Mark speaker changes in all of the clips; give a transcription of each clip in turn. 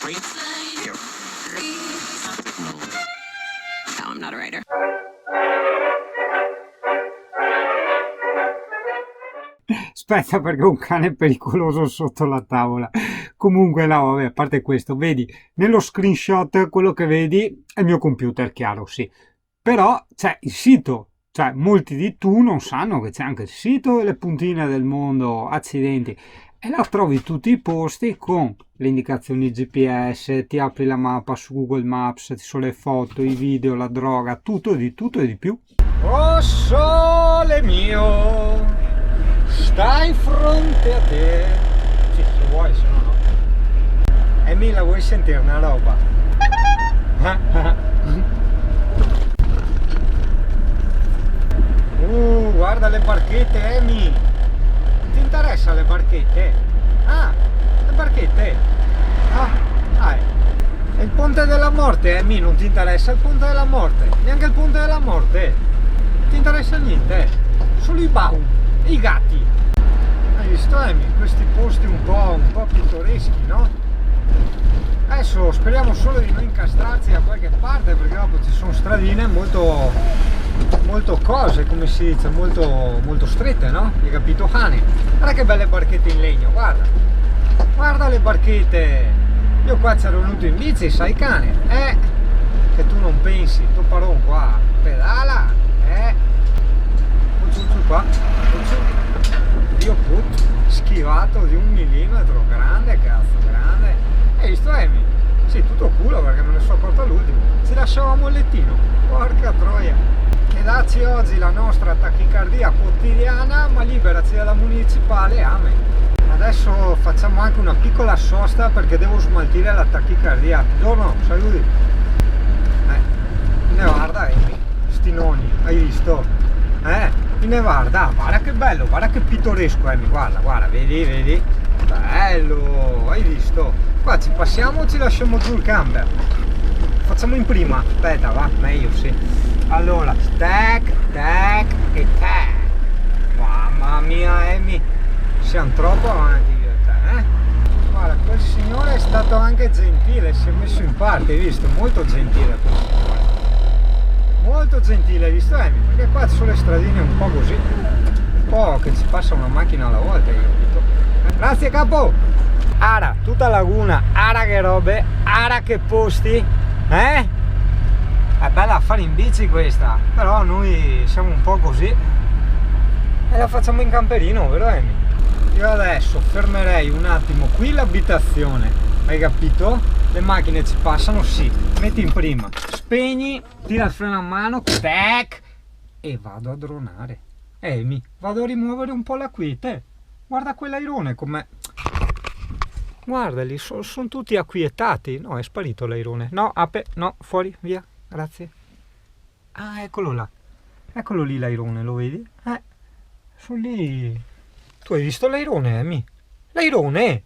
Speaker 1: No, I'm not a writer.
Speaker 2: Aspetta, perché ho un cane pericoloso sotto la tavola. Comunque, no, vabbè, a parte questo, vedi, nello screenshot quello che vedi è il mio computer, chiaro, sì. Però c'è il sito, cioè molti di tu non sanno che c'è anche il sito delle puntine del mondo, accidenti. E là trovi tutti i posti con le indicazioni GPS, ti apri la mappa su Google Maps, ci sono le foto, i video, la droga, tutto e di più. Oh sole mio, stai fronte a te. Sì, se vuoi, se no no. Emi, la vuoi sentire una roba? Guarda le barchette, Emi. Non ti interessa le barchette? Ah, le barchette. Ah, dai. E il ponte della morte, Emi, non ti interessa il ponte della morte? Neanche il ponte della morte. Non ti interessa niente. Solo i baum, i gatti. Hai visto, Emi? Questi posti un po' pittoreschi, no? Adesso speriamo solo di non incastrarsi da qualche parte, perché dopo ci sono stradine molto cose, come si dice, molto strette, no? Hai capito, cane? Guarda che belle barchette in legno, guarda le barchette. Io qua c'ero venuto in bici, sai, cane? Che tu non pensi, tu paron qua, pedala, giù qua, giù. Io put, schivato di 1 millimetro, grande, cazzo, grande. Hai visto, Emi? Sì, tutto culo, perché me ne sono accorto all'ultimo. Ci lasciavamo il lettino, porca troia. E dacci oggi la nostra tachicardia quotidiana, ma liberaci dalla municipale, amen. Adesso facciamo anche una piccola sosta perché devo smaltire la tachicardia. Buongiorno, saluti. In Nevarda, Emi, sti nonni, hai visto? In Nevarda, guarda che bello, guarda che pittoresco, Emi, guarda, vedi? Bello, hai visto? Qua ci passiamo o ci lasciamo giù il camper? Facciamo in prima, aspetta, va, meglio, sì. Allora, tac e tac. Mamma mia, Emi, siamo troppo avanti io e te, Guarda, quel signore è stato anche gentile, si è messo in parte, hai visto? Molto gentile quel signore. Molto gentile, hai visto, Emi? Perché qua ci sono le stradine un po' così, un po' che ci passa una macchina alla volta, hai capito? Grazie, capo! Ara, tutta laguna, ara che robe, ara che posti, È bella a fare in bici questa, però noi siamo un po' così e la facciamo in camperino, vero, Emi? Io adesso fermerei un attimo qui l'abitazione, hai capito? Le macchine ci passano, sì, metti in prima, spegni, tira il freno a mano, tac, e vado a dronare. Emi, vado a rimuovere un po' la quiete. Guarda quell'airone com'è. Guardali, sono tutti acquietati. No, è sparito l'airone. No, no, fuori, via, grazie. Ah, eccolo là. Eccolo lì l'airone, lo vedi? Sono lì. Tu hai visto l'airone, Emi? L'airone?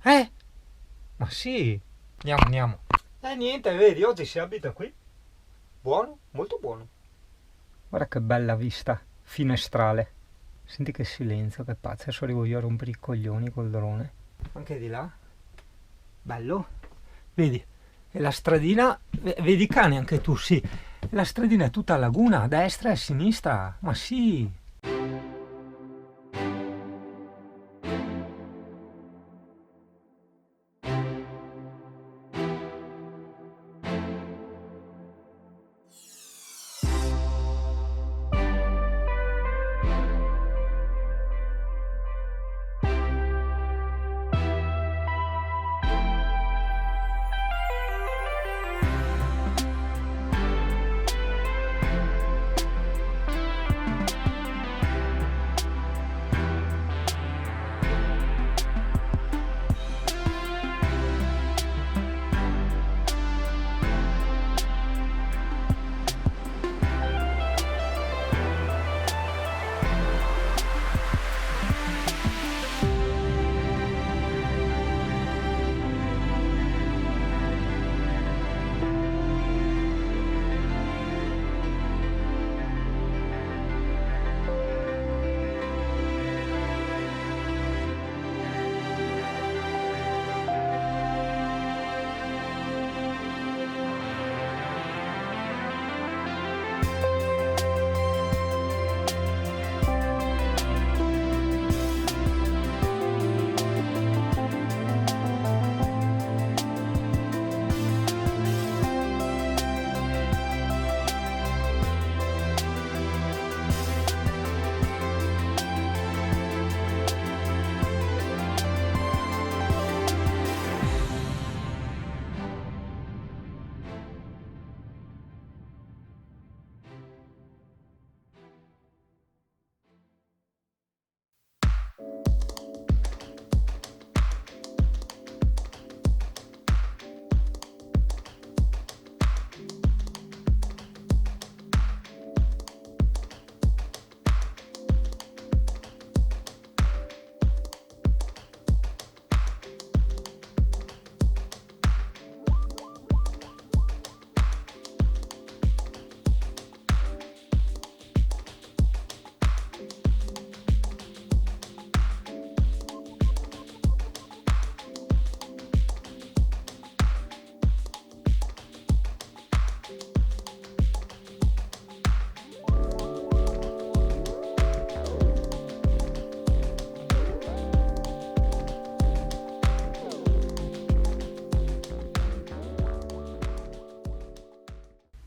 Speaker 2: Ma sì. Andiamo. Niente, vedi, oggi si abita qui. Buono, molto buono. Guarda che bella vista finestrale. Senti che silenzio, che pazzo. Adesso arrivo io a rompere i coglioni col drone. Anche di là. Bello. Vedi? E la stradina, vedi, cane, anche tu, sì. La stradina è tutta a laguna, a destra e a sinistra. Ma sì.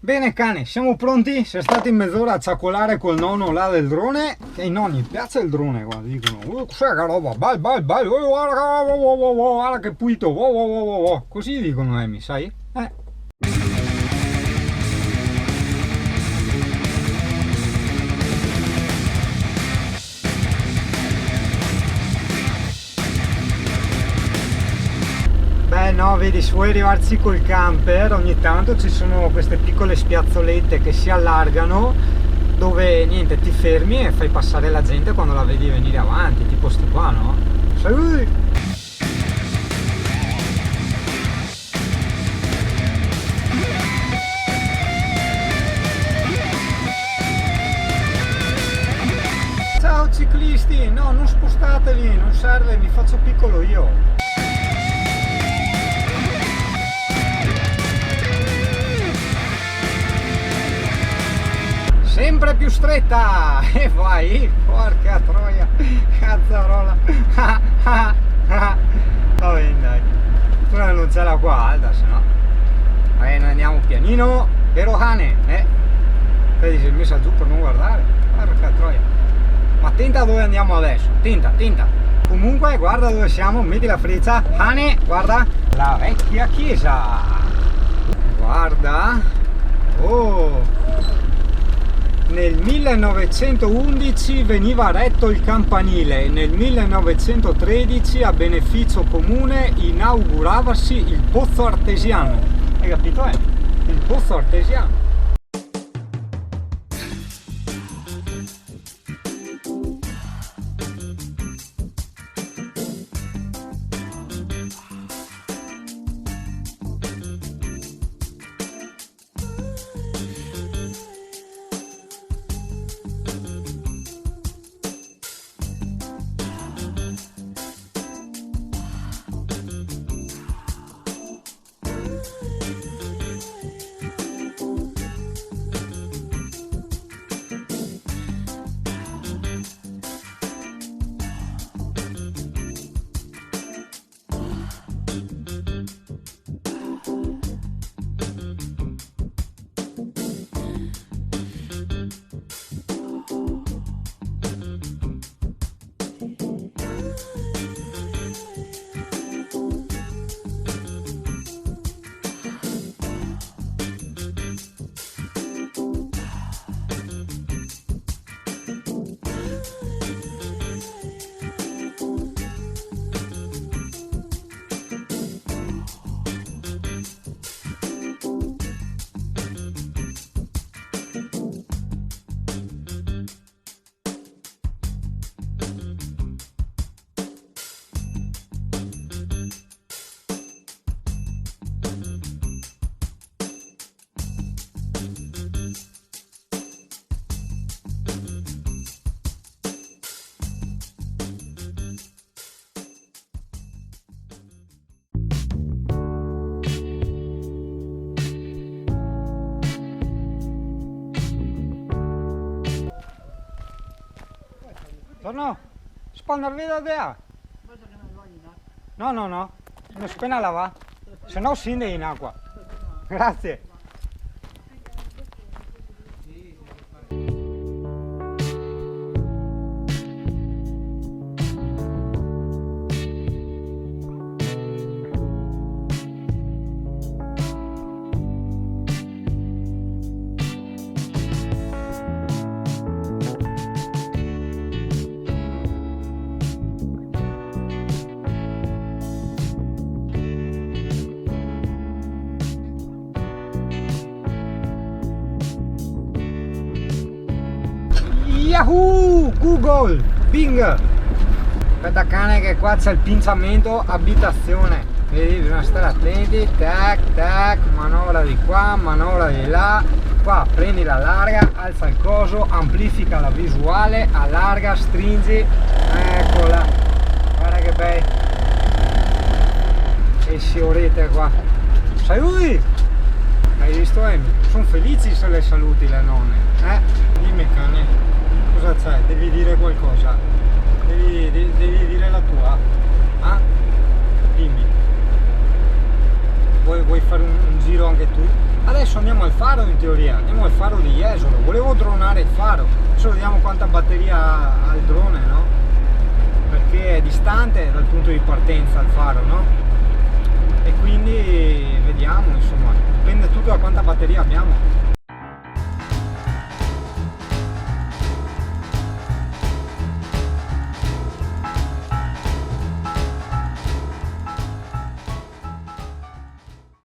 Speaker 2: Bene cane, siamo pronti? Siamo stati mezz'ora a ciacolare col nonno là del drone. Che ai nonni piace il drone, guarda, dicono cos'è che roba, guarda che pulito, così dicono Emi, sai? Beh no, vedi, se vuoi arrivarci col camper ogni tanto ci sono queste piccole spiazzolette che si allargano dove niente, ti fermi e fai passare la gente quando la vedi venire avanti, tipo sti qua, no? Saluti! Ciao ciclisti! No, non spostatevi, non serve, mi faccio piccolo io. Sempre più stretta e vai, porca troia, cazzarola. Va bene, dai, tu non c'è l'acqua alta, se no noi andiamo pianino, vero cane, Te ti sei messa giù per non guardare, porca troia. Ma attenta dove andiamo adesso, attenta. Comunque guarda dove siamo, metti la freccia, cane, guarda la vecchia chiesa, guarda, nel 1911 veniva retto il campanile, nel 1913 a beneficio comune inauguravasi il pozzo artesiano. Hai capito? Il pozzo artesiano. Torno, spandar via da. No, non spena lava, se no scende in acqua. Grazie. Yahoo! Google! Bing! Aspetta cane che qua c'è il pinciamento abitazione. Vedi, bisogna stare attenti. Tac, manovra di qua, manovra di là. Qua prendi la larga, alza il coso, amplifica la visuale, allarga, stringi. Eccola. Guarda che bei. E sciorite qua. Saluti! Hai visto Emi? Sono felici se le saluti le nonne. Dimmi cane. Cosa c'è? Devi dire qualcosa, devi dire la tua, dimmi, vuoi fare un giro anche tu? Adesso andiamo al faro, in teoria, andiamo al faro di Jesolo. Volevo dronare il faro, adesso vediamo quanta batteria ha il drone, no? Perché è distante dal punto di partenza il faro, no? E quindi vediamo, insomma, dipende tutto da quanta batteria abbiamo.